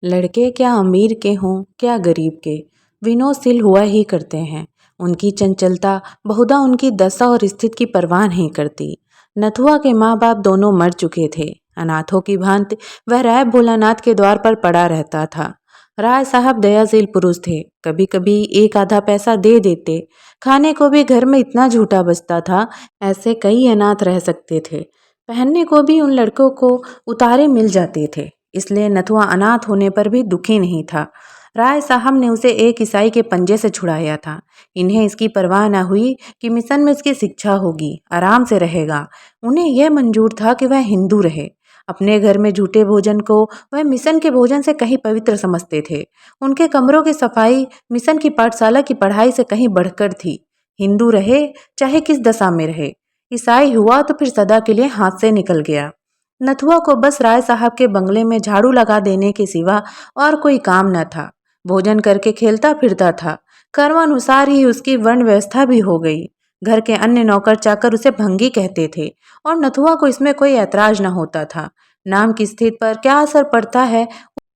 लड़के क्या अमीर के हों क्या गरीब के, विनोदशील हुआ ही करते हैं। उनकी चंचलता बहुधा उनकी दशा और स्थिति की परवाह नहीं करती। नथुआ के माँ बाप दोनों मर चुके थे। अनाथों की भांति वह राय भोलानाथ के द्वार पर पड़ा रहता था। राय साहब दयाशील पुरुष थे, कभी कभी एक आधा पैसा दे देते। खाने को भी घर में इतना झूठा बचता था, ऐसे कई अनाथ रह सकते थे। पहनने को भी उन लड़कों को उतारे मिल जाते थे, इसलिए नथुआ अनाथ होने पर भी दुखी नहीं था। राय साहब ने उसे एक ईसाई के पंजे से छुड़ाया था। इन्हें इसकी परवाह न हुई कि मिशन में इसकी शिक्षा होगी, आराम से रहेगा। उन्हें यह मंजूर था कि वह हिंदू रहे। अपने घर में झूठे भोजन को वह मिशन के भोजन से कहीं पवित्र समझते थे। उनके कमरों की सफाई मिशन की पाठशाला की पढ़ाई से कहीं बढ़कर थी। हिंदू रहे चाहे किस दशा में रहे, ईसाई हुआ तो फिर सदा के लिए हाथ से निकल गया। नथुआ को बस राय साहब के बंगले में झाड़ू लगा देने के सिवा और कोई काम न था। भोजन करके खेलता फिरता था। कर्मानुसार ही उसकी वर्ण व्यवस्था भी हो गई। घर के अन्य नौकर चाकर उसे भंगी कहते थे और नथुआ को इसमें कोई ऐतराज न होता था। नाम की स्थिति पर क्या असर पड़ता है,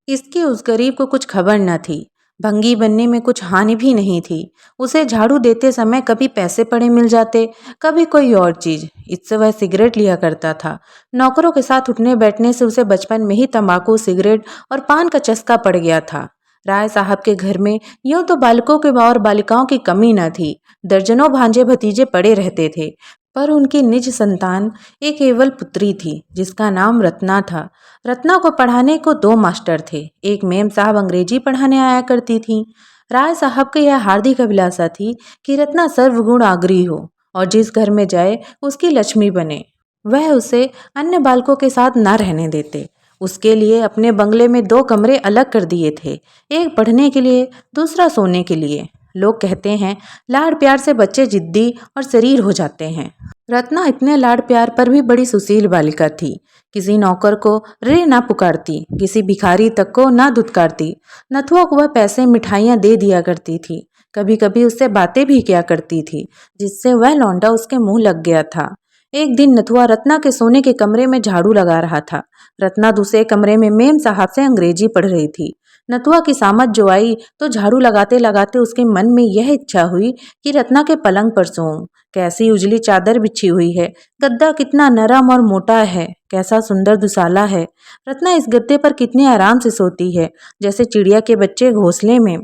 इसकी उस गरीब को कुछ खबर न थी। भंगी बनने में कुछ हानि भी नहीं थी। उसे झाड़ू देते समय कभी पैसे पड़े मिल जाते, कभी कोई और चीज। इससे वह सिगरेट लिया करता था। नौकरों के साथ उठने बैठने से उसे बचपन में ही तंबाकू, सिगरेट और पान का चस्का पड़ गया था। राय साहब के घर में यूं तो बालकों के और बालिकाओं की कमी न थी। दर्जनों भांजे भतीजे पड़े रहते थे, पर उनकी निज संतान एक केवल पुत्री थी जिसका नाम रत्ना था। रत्ना को पढ़ाने को दो मास्टर थे। एक मेम साहब अंग्रेजी पढ़ाने आया करती थी। राय साहब की यह हार्दिक अभिलाषा थी कि रत्ना सर्वगुण आगरी हो और जिस घर में जाए उसकी लक्ष्मी बने। वह उसे अन्य बालकों के साथ न रहने देते। उसके लिए अपने बंगले में दो कमरे अलग कर दिए थे, एक पढ़ने के लिए, दूसरा सोने के लिए। लोग कहते हैं लाड़ प्यार से बच्चे जिद्दी और शरीर हो जाते हैं। रत्ना इतने लाड़ प्यार पर भी बड़ी सुशील बालिका थी। किसी नौकर को रे ना पुकारती, किसी भिखारी तक को ना धुतकारती। नथुआ को वह पैसे मिठाइयाँ दे दिया करती थी। कभी कभी उससे बातें भी किया करती थी, जिससे वह लौंडा उसके मुंह लग गया था। एक दिन नथुआ रत्ना के सोने के कमरे में झाड़ू लगा रहा था। रत्ना दूसरे कमरे में मेम साहब से अंग्रेजी पढ़ रही थी। नथुआ की सामत जो आई तो झाड़ू लगाते लगाते उसके मन में यह इच्छा हुई कि रत्ना के पलंग पर सोऊं। कैसी उजली चादर बिछी हुई है, गद्दा कितना नरम और मोटा है, कैसा सुंदर दुसाला है। रत्ना इस गद्दे पर कितने आराम से सोती है, जैसे चिड़िया के बच्चे घोंसले में।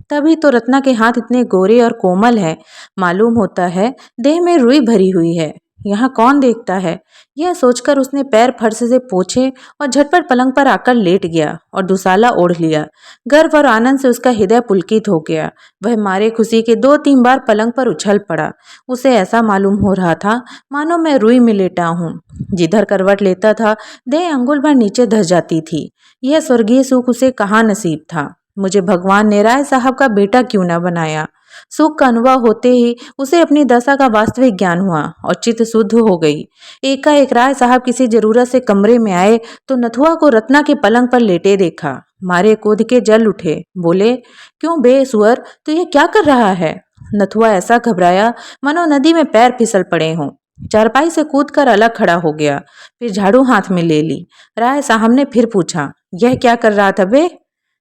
तभी तो रत्ना के हाथ इतने गोरे और कोमल है, मालूम होता है देह में रुई भरी हुई है। यहाँ कौन देखता है, यह सोचकर उसने पैर फर्श से पोंछे और झटपट पलंग पर आकर लेट गया और दुसाला ओढ़ लिया। गर्व और आनंद से उसका हृदय पुलकित हो गया। वह मारे खुशी के 2-3 बार पलंग पर उछल पड़ा। उसे ऐसा मालूम हो रहा था मानो मैं रुई में लेटा हूँ। जिधर करवट लेता था देह अंगुल भर नीचे धस जाती थी। यह स्वर्गीय सुख उसे कहाँ नसीब था। मुझे भगवान ने राय साहब का बेटा क्यों न बनाया। सुख का अनुभव होते ही उसे अपनी दशा का वास्तविक ज्ञान हुआ और चित्त शुद्ध हो गई। एकाएक राय साहब किसी जरूरत से कमरे में आए तो नथुआ को रत्ना के पलंग पर लेटे देखा। मारे क्रोध के जल उठे, बोले क्यों बे सुअर, तू ये क्या कर रहा है। नथुआ ऐसा घबराया मानो नदी में पैर फिसल पड़े हों। चारपाई से कूदकर अलग खड़ा हो गया, फिर झाड़ू हाथ में ले ली। राय साहब ने फिर पूछा, यह क्या कर रहा था बे।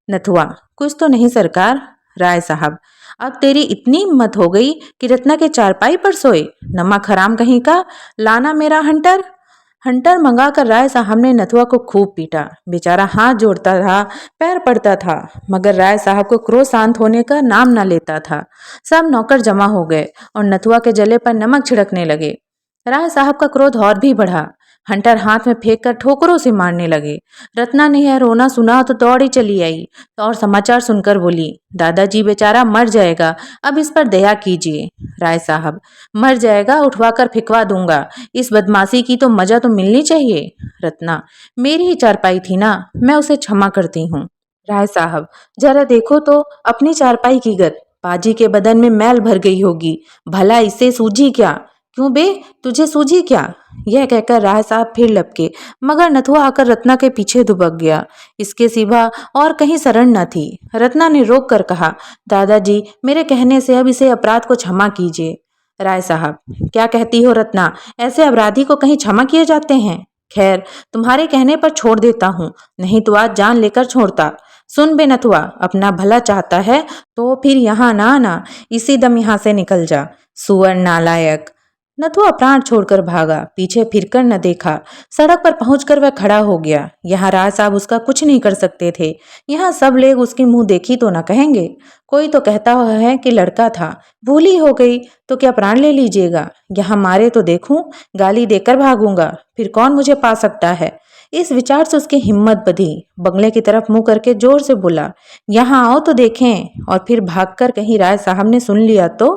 नथुआ, कुछ तो नहीं सरकार। राय साहब, अब तेरी इतनी हिम्मत हो गई कि रत्ना के चारपाई पर सोए, नमक हराम कहीं का, लाना मेरा हंटर। हंटर मंगाकर राय साहब ने नथुआ को खूब पीटा। बेचारा हाथ जोड़ता था, पैर पड़ता था, मगर राय साहब को क्रोध शांत होने का नाम न लेता था। सब नौकर जमा हो गए और नथुआ के जले पर नमक छिड़कने लगे। राय साहब का क्रोध और भी बढ़ा। हंटर हाथ में फेंक कर ठोकरों से मारने लगे। रत्ना ने यह रोना सुना तो दौड़ी चली आई और समाचार सुनकर बोली, दादाजी बेचारा मर जाएगा, अब इस पर दया कीजिए। राय साहब, मर जाएगा, उठवा कर फिकवा दूंगा, इस बदमाशी की तो मजा तो मिलनी चाहिए। रत्ना, मेरी ही चारपाई थी ना, मैं उसे क्षमा करती हूँ। राय साहब, जरा देखो तो अपनी चारपाई की गत, पाजी के बदन में मैल भर गई होगी, भला इसे सूझी क्या। क्यों बे, तुझे सूझी क्या। यह कहकर राय साहब फिर लपके, मगर नथुआ आकर रत्ना के पीछे दुबक गया। इसके सिवा और कहीं शरण न थी। रत्ना ने रोक कर कहा, दादाजी मेरे कहने से अब इसे अपराध को क्षमा कीजिए। राय साहब, क्या कहती हो रत्ना, ऐसे अपराधी को कहीं क्षमा किए जाते हैं। खैर, तुम्हारे कहने पर छोड़ देता हूँ, नहीं तो आज जान लेकर छोड़ता। सुन बे नथुआ, अपना भला चाहता है तो फिर यहाँ ना आना, इसी दम यहाँ से निकल जा। सुअर नालायक। नथुआ प्राण छोड़कर भागा, पीछे फिरकर न देखा। सड़क पर पहुंचकर वह खड़ा हो गया। यहाँ राय साहब उसका कुछ नहीं कर सकते थे। यहाँ सब लोग उसकी मुंह देखी तो न कहेंगे। कोई तो कहता है कि लड़का था, भूल ही हो गई तो क्या प्राण ले लीजिएगा। यहाँ मारे तो देखूं, गाली देकर भागूंगा, फिर कौन मुझे पा सकता है। इस विचार से उसकी हिम्मत बधी। बंगले की तरफ मुंह करके जोर से बोला, यहाँ आओ तो देखें। और फिर भागकर कहीं राय साहब ने सुन लिया तो।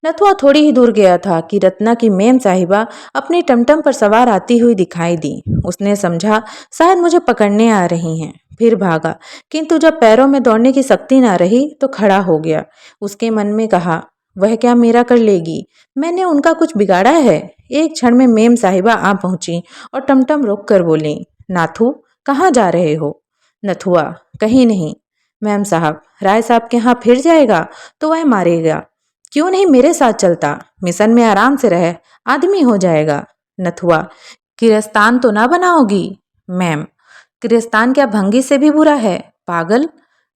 नथुआ थोड़ी ही दूर गया था कि रत्ना की मेम साहिबा अपनी टमटम पर सवार आती हुई दिखाई दी। उसने समझा शायद मुझे पकड़ने आ रही हैं, फिर भागा। किंतु जब पैरों में दौड़ने की शक्ति ना रही तो खड़ा हो गया। उसके मन में कहा, वह क्या मेरा कर लेगी, मैंने उनका कुछ बिगाड़ा है। एक क्षण में मेम साहिबा आ पहुंची और टमटम रोक कर बोली, नाथू कहाँ जा रहे हो। नथुआ, कहीं नहीं। मैम साहब, राय साहब के यहाँ फिर जाएगा तो वह मारेगा। क्यों नहीं मेरे साथ चलता, मिशन में आराम से रह, आदमी हो जाएगा। नथुआ, किरस्तान तो ना बनाओगी। मैम, किरस्तान क्या भंगी से भी बुरा है, पागल।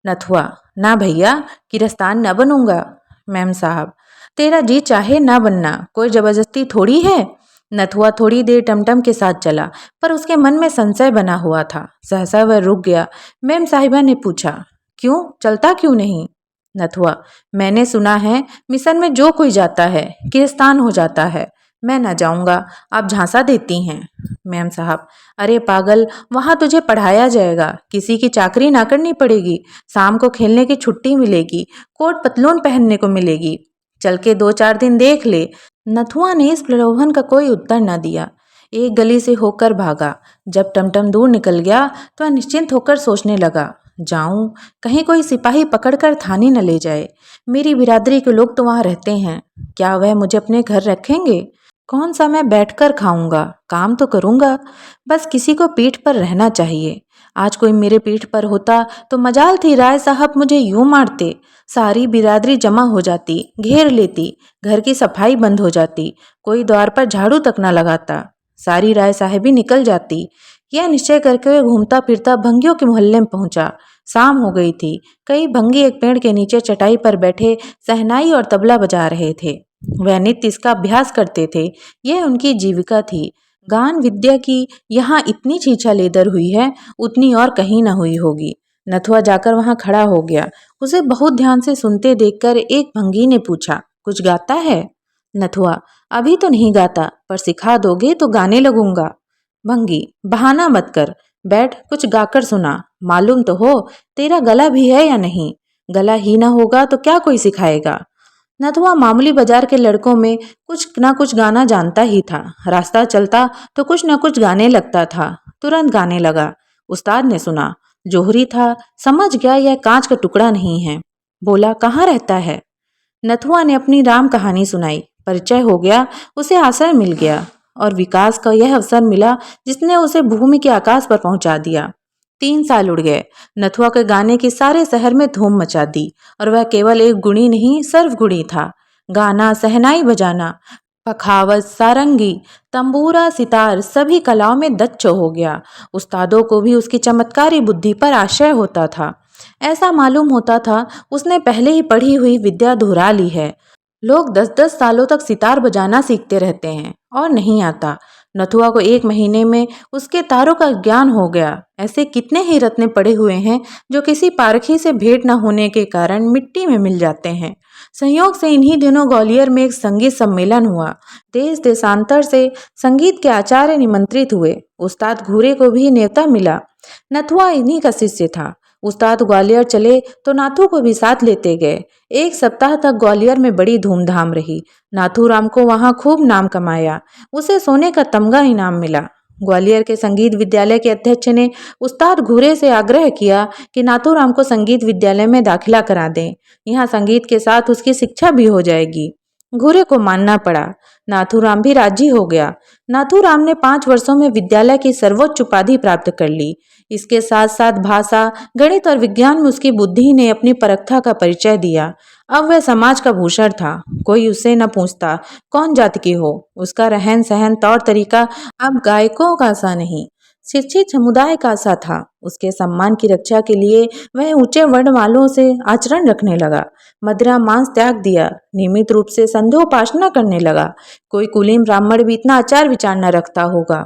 नथुआ, ना भैया, किरस्तान न बनूंगा। मैम साहब, तेरा जी चाहे ना बनना, कोई जबरदस्ती थोड़ी है। नथुआ थोड़ी देर टमटम के साथ चला, पर उसके मन में संशय बना हुआ था। सहसा वह रुक गया। मैम साहिबा ने पूछा, क्यों, चलता क्यों नहीं। नथुआ, मैंने सुना है मिशन में जो कोई जाता है किरस्तान हो जाता है। मैं ना जाऊंगा, आप झांसा देती हैं। मैम साहब, अरे पागल, वहां तुझे पढ़ाया जाएगा, किसी की चाकरी ना करनी पड़ेगी, शाम को खेलने की छुट्टी मिलेगी, कोट पतलून पहनने को मिलेगी, चल के 2-4 दिन देख ले। नथुआ ने इस प्रलोभन का कोई उत्तर न दिया। एक गली से होकर भागा। जब टमटम दूर निकल गया तो वह निश्चिंत होकर सोचने लगा, जाऊं, कहीं कोई सिपाही पकड़कर थाने न ले जाए। मेरी बिरादरी के लोग तो वहां रहते हैं, क्या वह मुझे अपने घर रखेंगे। कौन सा मैं बैठकर खाऊंगा, काम तो करूंगा, बस किसी को पीठ पर रहना चाहिए। आज कोई मेरे पीठ पर होता तो मजाल थी राय साहब मुझे यूं मारते, सारी बिरादरी जमा हो जाती, घेर लेती, घर की सफाई बंद हो जाती, कोई द्वार पर झाड़ू तक न लगाता, सारी राय साहेबी निकल जाती। यह निश्चय करके वह घूमता फिरता भंगियों के मोहल्ले में पहुंचा। शाम हो गई थी। कई भंगी एक पेड़ के नीचे चटाई पर बैठे शहनाई और तबला बजा रहे थे। वह नित्य इसका अभ्यास करते थे, यह उनकी जीविका थी। गान विद्या की यहाँ इतनी छीछा लेदर हुई है, उतनी और कहीं न हुई होगी। नथुआ जाकर वहां खड़ा हो गया। उसे बहुत ध्यान से सुनते देखकर एक भंगी ने पूछा, कुछ गाता है। नथुआ, अभी तो नहीं गाता, पर सिखा दोगे तो गाने लगूंगा। भंगी, बहाना मत कर, बैठ कुछ गाकर सुना, मालूम तो हो तेरा गला भी है या नहीं। गला ही ना होगा तो क्या कोई सिखाएगा। नथुआ मामूली बाजार के लड़कों में कुछ ना कुछ गाना जानता ही था। रास्ता चलता तो कुछ ना कुछ गाने लगता था। तुरंत गाने लगा। उस्ताद ने सुना, जोहरी था, समझ गया यह कांच का टुकड़ा नहीं है। बोला, कहाँ रहता है। नथुआ ने अपनी राम कहानी सुनाई। परिचय हो गया, उसे आश्रय मिल गया और विकास का यह अवसर मिला जिसने उसे भूमि के आकाश पर पहुंचा दिया। 3 साल उड़ गए। नथुआ के गाने की सारे शहर में धूम मचा दी और वह केवल एक गुणी नहीं, सर्वगुणी था। गाना, सहनाई बजाना, पखावज, सारंगी, तंबूरा, सितार सभी कलाओं में दक्ष हो गया। उस्तादों को भी उसकी चमत्कारी बुद्धि पर आश्चर्य होता था। ऐसा मालूम होता था उसने पहले ही पढ़ी हुई विद्या दोहरा ली है। लोग 10-10 सालों तक सितार बजाना सीखते रहते हैं और नहीं आता। नथुआ को 1 महीने में उसके तारों का ज्ञान हो गया। ऐसे कितने ही रत्न पड़े हुए हैं जो किसी पारखी से भेंट न होने के कारण मिट्टी में मिल जाते हैं। संयोग से इन्हीं दिनों ग्वालियर में एक संगीत सम्मेलन हुआ। देश देशांतर से संगीत के आचार्य निमंत्रित हुए। उस्ताद घूरे को भी न्योता मिला। नथुआ इन्हीं का शिष्य था। उस्ताद ग्वालियर चले तो नाथू को भी साथ लेते गए। 1 सप्ताह तक ग्वालियर में बड़ी धूमधाम रही। नाथूराम को वहां खूब नाम कमाया। उसे सोने का तमगा इनाम मिला। ग्वालियर के संगीत विद्यालय के अध्यक्ष ने उस्ताद घूरे से आग्रह किया कि नाथूराम को संगीत विद्यालय में दाखिला करा दें। यहाँ संगीत के साथ उसकी शिक्षा भी हो जाएगी। घूरे को मानना पड़ा। नाथूराम भी राजी हो गया। नाथूराम ने 5 वर्षों में विद्यालय की सर्वोच्च उपाधि प्राप्त कर ली। इसके साथ साथ भाषा, गणित और विज्ञान में उसकी बुद्धि ने अपनी परखता का परिचय दिया। अब वह समाज का भूषण था। कोई उससे न पूछता कौन जाति की हो। उसका रहन सहन, तौर तरीका अब गायकों का सा नहीं, शिक्षित समुदाय का सा था। उसके सम्मान की रक्षा के लिए वह ऊंचे वर्ण वालों से आचरण रखने लगा। मदिरा मांस त्याग दिया। नियमित रूप से संध्योपासना करने लगा। कोई कुलीन ब्राह्मण भी इतना आचार विचार न रखता होगा।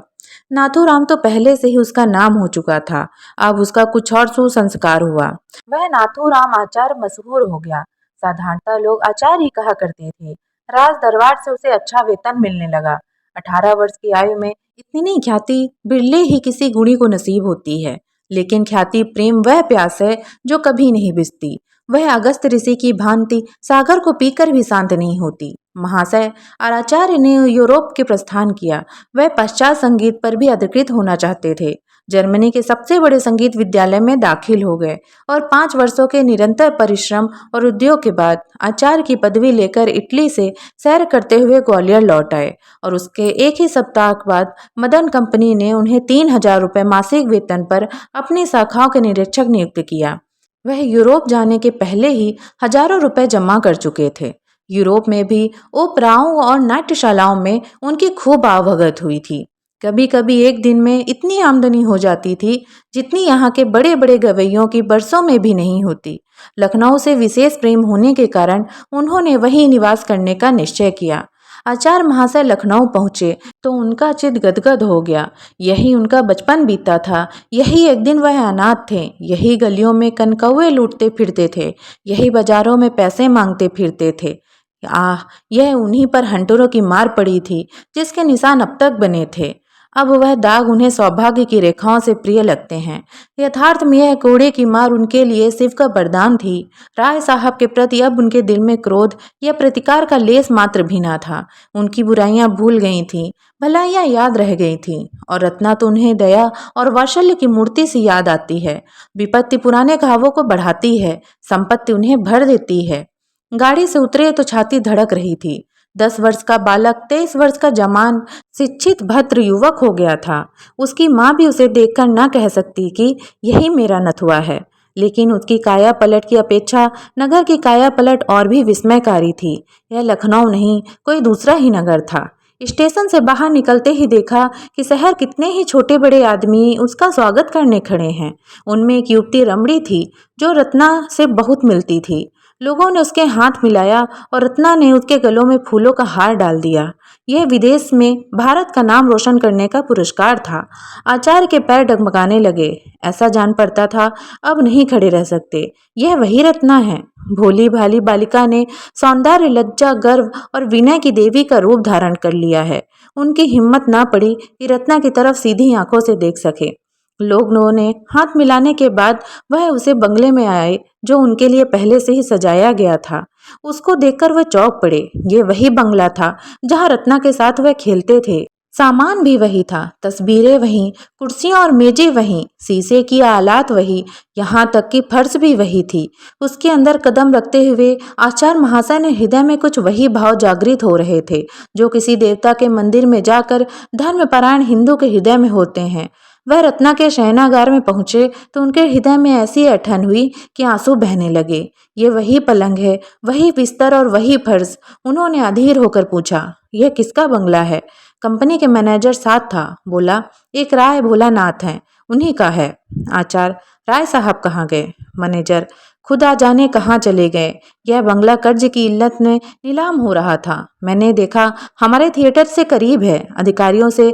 नाथूराम तो पहले से ही उसका नाम हो चुका था। अब उसका कुछ और सुसंस्कार हुआ। वह नाथूराम आचार मशहूर हो गया। साधारणतः लोग आचार ही कहा करते थे। राज दरबार से उसे अच्छा वेतन मिलने लगा। 18 वर्ष की आयु में इतनी ख्याति बिरले ही किसी गुणी को नसीब होती है। लेकिन ख्याति प्रेम वह प्यास है जो कभी नहीं बुझती। वह अगस्त ऋषि की भांति सागर को पीकर भी शांत नहीं होती। महाशय, आचार्य ने यूरोप के प्रस्थान किया। वह पश्चात संगीत पर भी अधिकृत होना चाहते थे। जर्मनी के सबसे बड़े संगीत विद्यालय में दाखिल हो गए और 5 वर्षों के निरंतर परिश्रम और उद्योग के बाद आचार्य की पदवी लेकर इटली से सैर करते हुए ग्वालियर लौट आए। और उसके एक ही सप्ताह बाद मदन कंपनी ने उन्हें 3,000 रुपये मासिक वेतन पर अपनी शाखाओं के निरीक्षक नियुक्त किया। वह यूरोप जाने के पहले ही हजारों रुपए जमा कर चुके थे। यूरोप में भी ओपराओं और नाट्यशालाओं में उनकी खूब आवभगत हुई थी। कभी कभी एक दिन में इतनी आमदनी हो जाती थी जितनी यहाँ के बड़े बड़े गवैयों की बरसों में भी नहीं होती। लखनऊ से विशेष प्रेम होने के कारण उन्होंने वहीं निवास करने का निश्चय किया। आचार्य महाशय लखनऊ पहुंचे तो उनका चित्त गदगद हो गया। यही उनका बचपन बीता था। यही एक दिन वह अनाथ थे। यही गलियों में कनकौए लूटते फिरते थे। यही बाजारों में पैसे मांगते फिरते थे। आह, यह उन्हीं पर हंटरों की मार पड़ी थी जिसके निशान अब तक बने थे। अब वह दाग उन्हें सौभाग्य की रेखाओं से प्रिय लगते हैं। यथार्थ में यह कोड़े की मार उनके लिए शिव का वरदान थी। राय साहब के प्रति अब उनके दिल में क्रोध या प्रतिकार का लेस मात्र भी ना था। उनकी बुराइयां भूल गई थीं, भलाइयां याद रह गई थीं। और रत्ना तो उन्हें दया और वात्सल्य की मूर्ति सी याद आती है। विपत्ति पुराने घावों को बढ़ाती है, संपत्ति उन्हें भर देती है। गाड़ी से उतरे तो छाती धड़क रही थी। 10 वर्ष का बालक 23 वर्ष का जवान शिक्षित भद्र युवक हो गया था। उसकी माँ भी उसे देखकर न कह सकती कि यही मेरा नथुआ है। लेकिन उसकी काया पलट की अपेक्षा नगर की काया पलट और भी विस्मयकारी थी। यह लखनऊ नहीं, कोई दूसरा ही नगर था। स्टेशन से बाहर निकलते ही देखा कि शहर कितने ही छोटे बड़े आदमी उसका स्वागत करने खड़े हैं। उनमें एक युवती रमणी थी जो रत्ना से बहुत मिलती थी। लोगों ने उसके हाथ मिलाया और रत्ना ने उसके गलों में फूलों का हार डाल दिया। यह विदेश में भारत का नाम रोशन करने का पुरस्कार था। आचार्य के पैर डगमगाने लगे। ऐसा जान पड़ता था अब नहीं खड़े रह सकते। यह वही रत्ना है। भोली भाली बालिका ने सौंदर्य, लज्जा, गर्व और विनय की देवी का रूप धारण कर लिया है। उनकी हिम्मत ना पड़ी कि रत्ना की तरफ सीधी आंखों से देख सके। लोगों ने हाथ मिलाने के बाद वह उसे बंगले में आए जो उनके लिए पहले से ही सजाया गया था। उसको देखकर वह चौंक पड़े। ये वही बंगला था जहाँ रत्ना के साथ वह खेलते थे। सामान भी वही था, तस्वीरें वही, कुर्सियां और मेजें वही, शीशे की आलात वही, यहाँ तक कि फर्श भी वही थी। उसके अंदर कदम रखते हुए आचार्य महाशय ने हृदय में कुछ वही भाव जागृत हो रहे थे जो किसी देवता के मंदिर में जाकर धर्मपरायण हिंदू के हृदय में होते हैं। वह रत्ना के शयनागार में पहुंचे तो उनके हृदय में ऐसी अठन हुई कि आंसू बहने लगे। ये वही पलंग है, वही बिस्तर और वही फर्श। उन्होंने अधीर होकर पूछा, यह किसका बंगला है? कंपनी के मैनेजर साथ था। बोला, एक राय भोलानाथ हैं, उन्हीं का है। आचार्य, राय साहब कहाँ गए? मैनेजर, खुदा जाने कहाँ चले गए। यह बंगला कर्ज की इल्लत में नीलाम हो रहा था। मैंने देखा हमारे थिएटर से करीब है। अधिकारियों से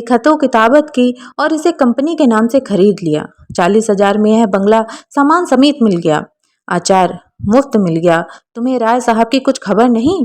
खतो किताबत की और इसे कंपनी के नाम से खरीद लिया। 40,000 में यह बंगला सामान समेत मिल गया। आचार्य, मुफ्त मिल गया? तुम्हें राय साहब की कुछ खबर नहीं?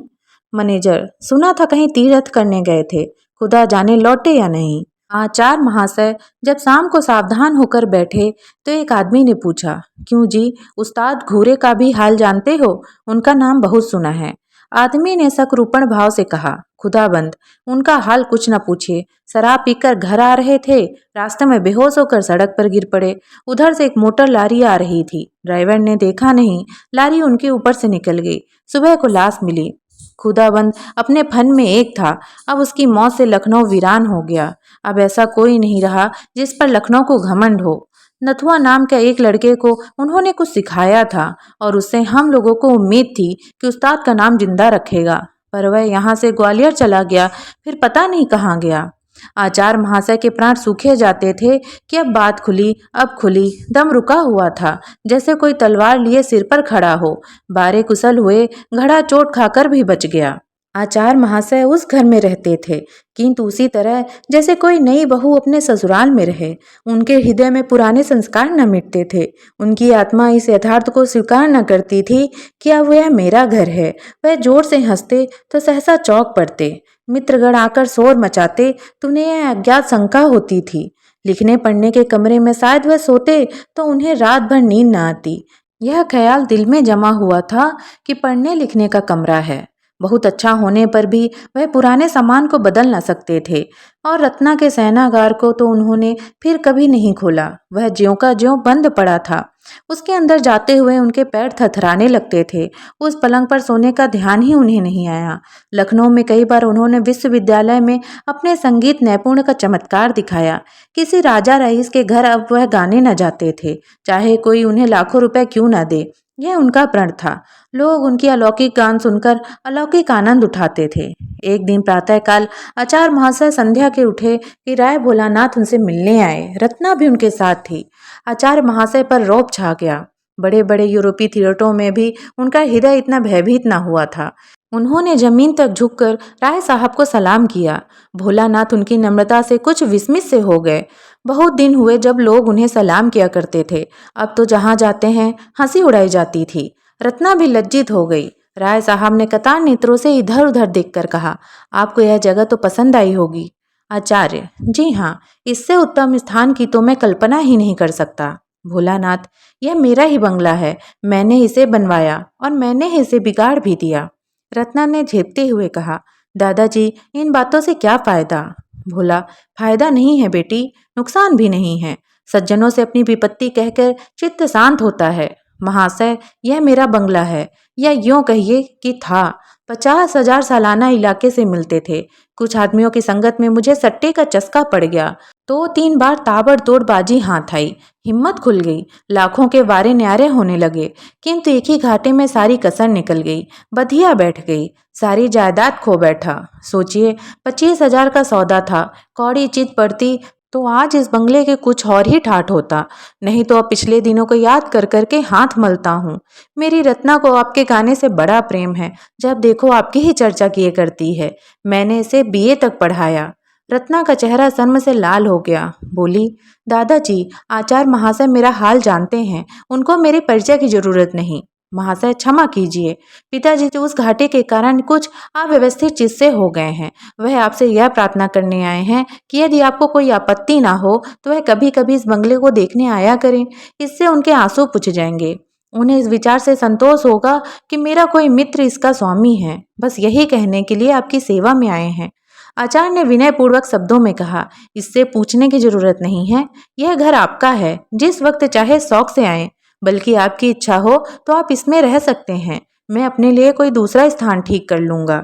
मैनेजर, सुना था कहीं तीर्थ करने गए थे, खुदा जाने लौटे या नहीं। आचार्य महाशय जब शाम को सावधान होकर बैठे तो एक आदमी ने पूछा, क्यों जी, उस्ताद घूरे का भी हाल जानते हो? उनका नाम बहुत सुना है। आदमी ने सकरूपण भाव से कहा, खुदाबंद, उनका हाल कुछ न पूछिए। शराब पीकर घर आ रहे थे, रास्ते में बेहोश होकर सड़क पर गिर पड़े। उधर से एक मोटर लारी आ रही थी। ड्राइवर ने देखा नहीं, लारी उनके ऊपर से निकल गई। सुबह को लाश मिली। खुदाबंद अपने फन में एक था। अब उसकी मौत से लखनऊ वीरान हो गया। अब ऐसा कोई नहीं रहा जिस पर लखनऊ को घमंड हो। नथुआ नाम के एक लड़के को उन्होंने कुछ सिखाया था और उससे हम लोगों को उम्मीद थी कि उस्ताद का नाम जिंदा रखेगा, पर वह यहाँ से ग्वालियर चला गया, फिर पता नहीं कहाँ गया। आचार्य महाशय के प्राण सूखे जाते थे कि अब बात खुली, अब खुली। दम रुका हुआ था, जैसे कोई तलवार लिए सिर पर खड़ा हो। बारे कुशल हुए, घड़ा चोट खाकर भी बच गया। आचार्य महाशय उस घर में रहते थे, किंतु उसी तरह जैसे कोई नई बहू अपने ससुराल में रहे। उनके हृदय में पुराने संस्कार न मिटते थे। उनकी आत्मा इस यथार्थ को स्वीकार न करती थी कि अब यह मेरा घर है। वह जोर से हंसते तो सहसा चौंक पड़ते। मित्रगण आकर शोर मचाते तो उन्हें यह अज्ञात शंका होती थी। लिखने पढ़ने के कमरे में शायद वह सोते तो उन्हें रात भर नींद न आती। यह ख्याल दिल में जमा हुआ था कि पढ़ने लिखने का कमरा है। बहुत अच्छा होने पर भी वह पुराने सामान को बदल न सकते थे। और रत्ना के शयनागार को तो उन्होंने फिर कभी नहीं खोला। वह ज्यों का ज्यों बंद पड़ा था। उसके अंदर जाते हुए उनके पैर थरथराने लगते थे। उस पलंग पर सोने का ध्यान ही उन्हें नहीं आया। लखनऊ में कई बार उन्होंने विश्वविद्यालय में अपने संगीत नैपुण्य का चमत्कार दिखाया। किसी राजा रईस के घर अब वह गाने न जाते थे, चाहे कोई उन्हें लाखों रुपए क्यों न दे। यह उनका प्रण था। लोग उनकी अलौकिक गान सुनकर अलौकिक आनंद उठाते थे। एक दिन प्रातःकाल आचार्य महाशय संध्या के उठे कि राय भोलानाथ उनसे मिलने आए। रत्ना भी उनके साथ थी। आचार्य महाशय पर रौब छा गया। बड़े बड़े यूरोपीय थिएटरों में भी उनका हृदय इतना भयभीत न हुआ था। उन्होंने जमीन तक झुककर राय साहब को सलाम किया। भोलानाथ उनकी नम्रता से कुछ विस्मित से हो गए। बहुत दिन हुए जब लोग उन्हें सलाम किया करते थे। अब तो जहाँ जाते हैं हंसी उड़ाई जाती थी। रत्ना भी लज्जित हो गई। राय साहब ने कतार नेत्रों से इधर उधर देखकर कहा, आपको यह जगह तो पसंद आई होगी। आचार्य, जी हाँ, इससे उत्तम स्थान की तो मैं कल्पना ही नहीं कर सकता। भोलानाथ, यह मेरा ही बंगला है। मैंने इसे बनवाया और मैंने ही इसे बिगाड़ भी दिया। रत्ना ने झेपते हुए कहा, दादाजी, इन बातों से क्या फायदा। भोला, फायदा नहीं है बेटी, नुकसान भी नहीं है। सज्जनों से अपनी विपत्ति कहकर चित्त शांत होता है। महाशय, यह मेरा बंगला है, या यूं कहिए कि था। 50,000 सालाना इलाके से मिलते थे। कुछ आदमियों की संगत में मुझे सट्टे का चस्का पड़ गया। 2-3 बार ताबड़तोड़ बाजी हाथ आई। हिम्मत खुल गई। लाखों के वारे न्यारे होने लगे, किंतु एक ही घाटे में सारी कसर निकल गई। बधिया बैठ गई। सारी जायदाद खो बैठा। सोचिए, 25,000 का सौदा था। कौड़ी चित पड़ती तो आज इस बंगले के कुछ और ही ठाठ होता। नहीं तो अब पिछले दिनों को याद कर करके हाथ मलता हूँ। मेरी रत्ना को आपके गाने से बड़ा प्रेम है। जब देखो आपकी ही चर्चा किए करती है। मैंने इसे बीए तक पढ़ाया। रत्ना का चेहरा शर्म से लाल हो गया। बोली, दादाजी, आचार्य महाशय मेरा हाल जानते हैं। उनको मेरे परिचय की जरूरत नहीं। महाशय, क्षमा कीजिए। पिताजी तो उस घाटे के कारण कुछ अव्यवस्थित चीज से हो गए हैं। वह आपसे यह प्रार्थना करने आए हैं कि यदि आपको कोई आपत्ति ना हो तो वह कभी कभी इस बंगले को देखने आया करें। इससे उनके आंसू पुछ जाएंगे। उन्हें इस विचार से संतोष होगा कि मेरा कोई मित्र इसका स्वामी है। बस यही कहने के लिए आपकी सेवा में आए हैं। आचार्य ने विनयपूर्वक शब्दों में कहा, इससे पूछने की जरूरत नहीं है। यह घर आपका है। जिस वक्त चाहे शौक से आए, बल्कि आपकी इच्छा हो तो आप इसमें रह सकते हैं। मैं अपने लिए कोई दूसरा स्थान ठीक कर लूंगा।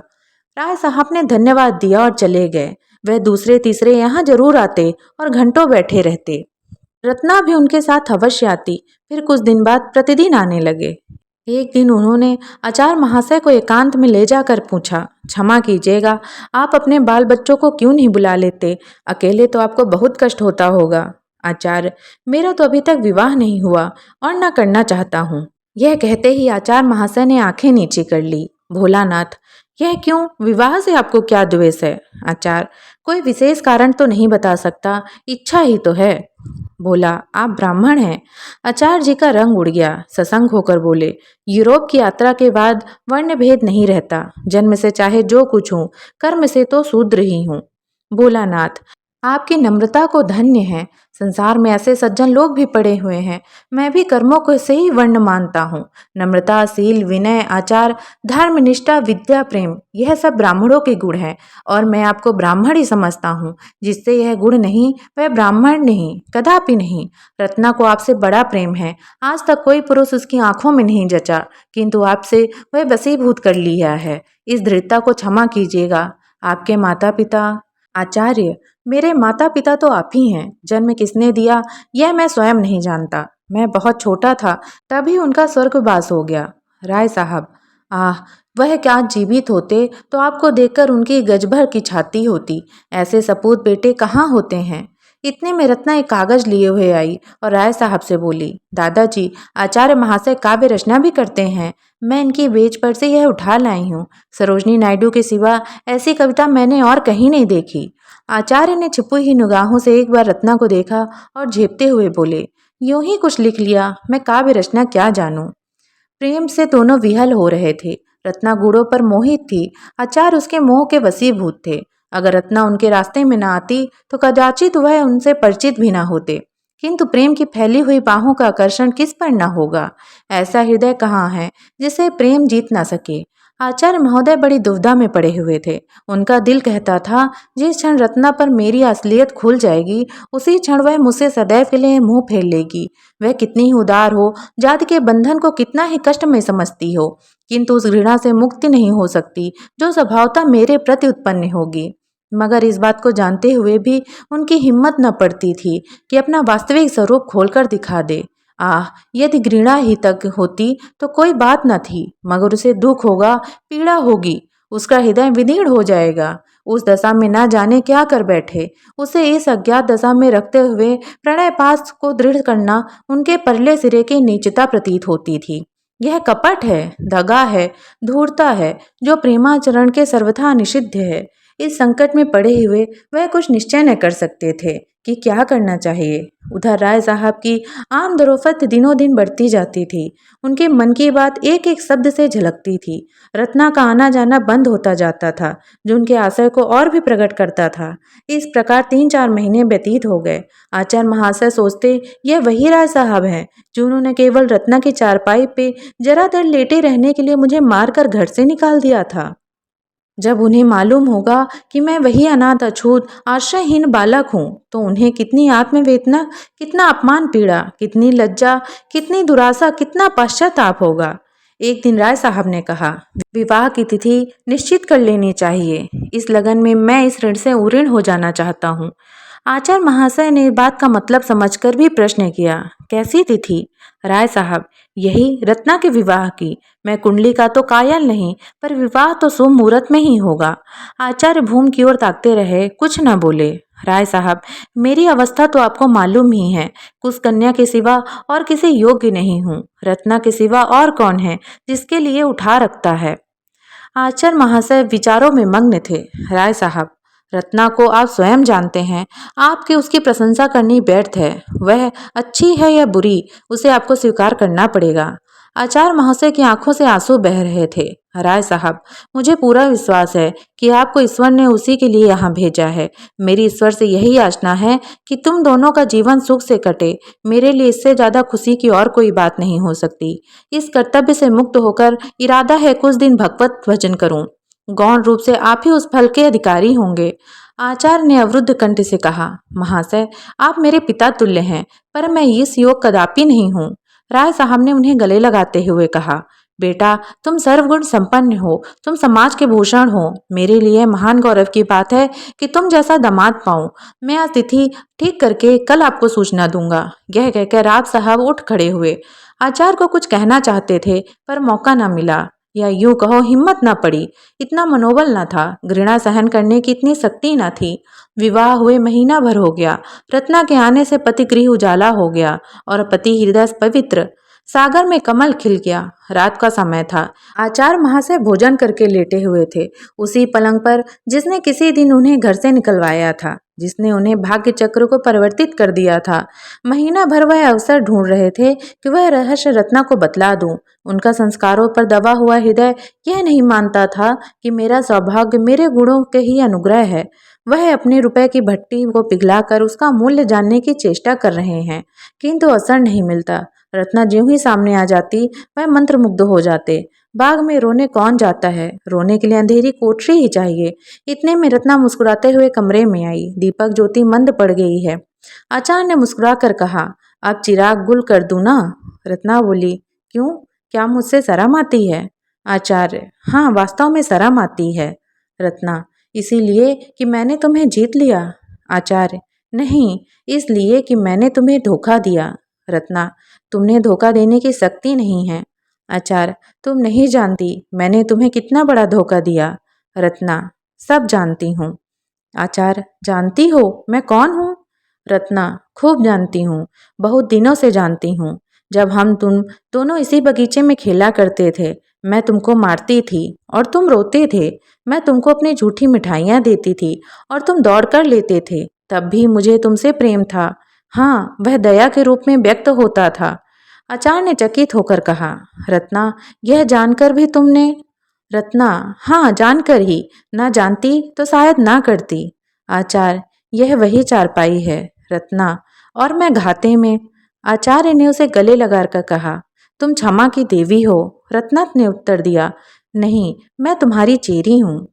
राय साहब ने धन्यवाद दिया और चले गए। वह दूसरे तीसरे यहाँ जरूर आते और घंटों बैठे रहते। रत्ना भी उनके साथ अवश्य आती। फिर कुछ दिन बाद प्रतिदिन आने लगे। एक दिन उन्होंने आचार्य महाशय को एकांत में ले जाकर पूछा, क्षमा कीजिएगा, आप अपने बाल बच्चों को क्यों नहीं बुला लेते? अकेले तो आपको बहुत कष्ट होता होगा। आचार्य, मेरा तो अभी तक विवाह नहीं हुआ और न करना चाहता हूँ। यह कहते ही आचार्य महाशय ने आंखें नीचे कर ली। भोलानाथ, यह क्यों? विवाह से आपको क्या द्वेष है? आचार्य, कोई विशेष कारण तो नहीं बता सकता, इच्छा ही तो है। बोला, आप ब्राह्मण हैं? आचार्य जी का रंग उड़ गया। सशंक होकर बोले, यूरोप की यात्रा के बाद वर्ण भेद नहीं रहता। जन्म से चाहे जो कुछ हूँ, कर्म से तो शूद्र ही हूँ। भोलानाथ, आपकी नम्रता को धन्य है। संसार में ऐसे सज्जन लोग भी पड़े हुए हैं। मैं भी कर्मों को से ही वर्ण मानता हूँ। नम्रता, शील, विनय, आचार, धर्म, निष्ठा, विद्या, प्रेम, यह सब ब्राह्मणों के गुण हैं और मैं आपको ब्राह्मण ही समझता हूँ। जिससे यह गुण नहीं वह ब्राह्मण नहीं, कदापि नहीं। रत्ना को आपसे बड़ा प्रेम है। आज तक कोई पुरुष उसकी आंखों में नहीं जचा, किंतु आपसे वह बसीभूत कर लिया है। इस दृढ़ता को क्षमा कीजिएगा। आपके माता पिता। आचार्य, मेरे माता पिता तो आप ही हैं। जन्म किसने दिया यह मैं स्वयं नहीं जानता। मैं बहुत छोटा था तभी उनका स्वर्गवास हो गया। राय साहब, आह, वह क्या जीवित होते तो आपको देखकर उनकी गजभर की छाती होती। ऐसे सपूत बेटे कहाँ होते हैं। इतने में रत्ना एक कागज लिए हुए आई और राय साहब से बोली, दादाजी, आचार्य महाशय काव्य रचना भी करते हैं। मैं इनकी बेच पर से यह उठा लाई हूँ। सरोजनी नायडू के सिवा ऐसी कविता मैंने और कहीं नहीं देखी। आचार्य ने छिपी हुई निगाहों से एक बार रत्ना को देखा और झेपते हुए बोले, यूं ही कुछ लिख लिया, मैं काव्य रचना क्या जानूं। प्रेम से दोनों विहल हो रहे थे। रत्ना गुणों पर मोहित थी। आचार्य उसके मोह के वशीभूत थे। अगर रत्ना उनके रास्ते में न आती तो कदाचित वह उनसे परिचित भी न होते। किंतु प्रेम की फैली हुई बाहों का आकर्षण किस पर न होगा। ऐसा हृदय कहाँ है जिसे प्रेम जीत न सके। आचार्य महोदय बड़ी दुविधा में पड़े हुए थे। उनका दिल कहता था, जिस क्षण रत्ना पर मेरी असलियत खुल जाएगी उसी क्षण वह मुझसे सदैव के लिए मुंह फेर लेगी। वह कितनी ही उदार हो, जाति के बंधन को कितना ही कष्ट में समझती हो, किंतु उस घृणा से मुक्ति नहीं हो सकती जो स्वभावतः मेरे प्रति उत्पन्न होगी। मगर इस बात को जानते हुए भी उनकी हिम्मत न पड़ती थी कि अपना वास्तविक स्वरूप खोलकर दिखा दे। आह, यदि घृणा ही तक होती तो कोई बात न थी, मगर उसे दुख होगा, पीड़ा होगी, उसका हृदय विदीर्ण हो जाएगा। उस दशा में न जाने क्या कर बैठे। उसे इस अज्ञात दशा में रखते हुए प्रणय पास को दृढ़ करना उनके परले सिरे की नीचता प्रतीत होती थी। यह कपट है, दगा है, धूर्ता है, जो प्रेमाचरण के सर्वथा निषिद्ध है। इस संकट में पड़े हुए वह कुछ निश्चय न कर सकते थे कि क्या करना चाहिए। उधर राय साहब की आम दरोफत दिनों दिन बढ़ती जाती थी। उनके मन की बात एक एक शब्द से झलकती थी। रत्ना का आना जाना बंद होता जाता था, जो उनके आशय को और भी प्रकट करता था। इस प्रकार 3-4 महीने व्यतीत हो गए। आचार्य महाशय सोचते यह वही राय साहब हैं जिन्होंने केवल रत्ना की चारपाई पे जरा देर लेटे रहने के लिए मुझे मारकर घर से निकाल दिया था। जब उन्हें मालूम होगा कि मैं वही अनाथ, अछूत, आश्रयहीन बालक हूँ तो उन्हें कितनी आत्मवेदना, कितना अपमान पीड़ा, कितनी लज्जा, कितनी दुराशा, कितना पश्चाताप होगा। एक दिन राय साहब ने कहा, विवाह की तिथि निश्चित कर लेनी चाहिए। इस लगन में मैं इस ऋण से उऋण हो जाना चाहता हूँ। आचार्य महाशय ने बात का मतलब समझकर भी प्रश्न किया, कैसी तिथि। राय साहब, यही रत्ना के विवाह की। मैं कुंडली का तो कायल नहीं, पर विवाह तो शुभ मुहूर्त में ही होगा। आचार्य भूमि की ओर ताकते रहे, कुछ न बोले। राय साहब, मेरी अवस्था तो आपको मालूम ही है। कुछ कन्या के सिवा और किसी योग्य नहीं हूँ। रत्ना के सिवा और कौन है जिसके लिए उठा रखता है। आचार्य महाशय विचारों में मग्न थे। राय साहब, रत्ना को आप स्वयं जानते हैं। आपके उसकी प्रशंसा करनी व्यर्थ है। वह अच्छी है या बुरी, उसे आपको स्वीकार करना पड़ेगा। आचार्य महाशय की आंखों से आंसू बह रहे थे। राय साहब, मुझे पूरा विश्वास है कि आपको ईश्वर ने उसी के लिए यहाँ भेजा है। मेरी ईश्वर से यही याचना है कि तुम दोनों का जीवन सुख से कटे। मेरे लिए इससे ज्यादा खुशी की और कोई बात नहीं हो सकती। इस कर्तव्य से मुक्त होकर इरादा है कुछ दिन भगवत भजन करूं। गौण रूप से आप ही उस फल के अधिकारी होंगे। आचार्य ने अवरुद्ध कंठ से कहा, महाशय, आप मेरे पिता तुल्य हैं, पर मैं इस योग कदापि नहीं हूँ। राय साहब ने उन्हें गले लगाते हुए कहा, बेटा, तुम सर्वगुण संपन्न हो, तुम समाज के भूषण हो। मेरे लिए महान गौरव की बात है कि तुम जैसा दामाद पाऊं। मैं आज तिथि ठीक करके कल आपको सूचना दूंगा। यह कहकर राव साहब उठ खड़े हुए। आचार्य को कुछ कहना चाहते थे पर मौका न मिला, या यूं कहो हिम्मत न पड़ी। इतना मनोबल न था, घृणा सहन करने की इतनी शक्ति न थी। विवाह हुए महीना भर हो गया। रत्ना के आने से पति गृह उजाला हो गया और पति हृदय पवित्र। सागर में कमल खिल गया। रात का समय था। आचार्य महाशय भोजन करके लेटे हुए थे, उसी पलंग पर जिसने किसी दिन उन्हें घर से निकलवाया था, जिसने उन्हें भाग्य चक्र को परिवर्तित कर दिया था। महीना भर वह अवसर ढूंढ रहे थे कि वह रहस्य रत्ना को बतला दूं। उनका संस्कारों पर दबा हुआ हृदय यह नहीं मानता था कि मेरा सौभाग्य मेरे गुणों के ही अनुग्रह है। वह अपने रुपए की भट्टी को पिघलाकर उसका मूल्य जानने की चेष्टा कर रहे हैं, किंतु असर नहीं मिलता। रत्ना ज्यों ही सामने आ जाती, वह मंत्रमुग्ध हो जाते। बाग में रोने कौन जाता है, रोने के लिए अंधेरी कोठरी ही चाहिए। इतने में रत्ना मुस्कुराते हुए कमरे में आई। दीपक ज्योति मंद पड़ गई है। आचार्य ने मुस्कुरा कर कहा, अब चिराग गुल कर दूं ना? रत्ना बोली, क्यों, क्या मुझसे शर्म आती है? आचार्य, हाँ, वास्तव में शर्म आती है। रत्ना, इसीलिए कि मैंने तुम्हें जीत लिया? आचार्य, नहीं, इसलिए कि मैंने तुम्हें धोखा दिया। रत्ना, तुमने धोखा देने की शक्ति नहीं है। आचार्य, तुम नहीं जानती मैंने तुम्हें कितना बड़ा धोखा दिया। रत्ना, सब जानती हूँ। आचार्य, जानती हो मैं कौन हूँ? रत्ना, खूब जानती हूँ, बहुत दिनों से जानती हूँ। जब हम तुम दोनों इसी बगीचे में खेला करते थे, मैं तुमको मारती थी और तुम रोते थे। मैं तुमको अपनी झूठी मिठाइयाँ देती थी और तुम दौड़ कर लेते थे। तब भी मुझे तुमसे प्रेम था। हाँ, वह दया के रूप में व्यक्त होता था। आचार्य ने चकित होकर कहा, रत्ना, यह जानकर भी तुमने? रत्ना, हाँ, जानकर ही। ना जानती तो शायद ना करती। आचार्य, यह वही चारपाई है। रत्ना, और मैं घाते में? आचार्य ने उसे गले लगाकर कहा, तुम क्षमा की देवी हो। रत्ना ने उत्तर दिया, नहीं, मैं तुम्हारी चेरी हूँ।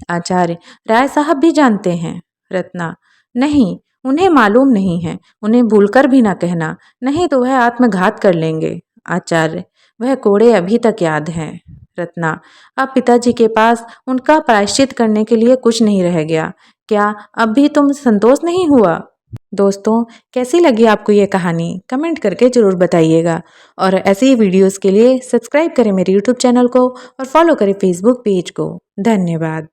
आचार्य, राय साहब भी जानते हैं? रत्ना, नहीं, उन्हें मालूम नहीं है। उन्हें भूलकर भी ना कहना, नहीं तो वह आत्मघात कर लेंगे। आचार्य, वह कोड़े अभी तक याद हैं। रत्ना, अब पिताजी के पास उनका प्रायश्चित करने के लिए कुछ नहीं रह गया। क्या अब भी तुम संतोष नहीं हुआ? दोस्तों, कैसी लगी आपको ये कहानी? कमेंट करके ज़रूर बताइएगा। और ऐसे ही वीडियोस के लिए सब्सक्राइब करें मेरे यूट्यूब चैनल को और फॉलो करें फेसबुक पेज को। धन्यवाद।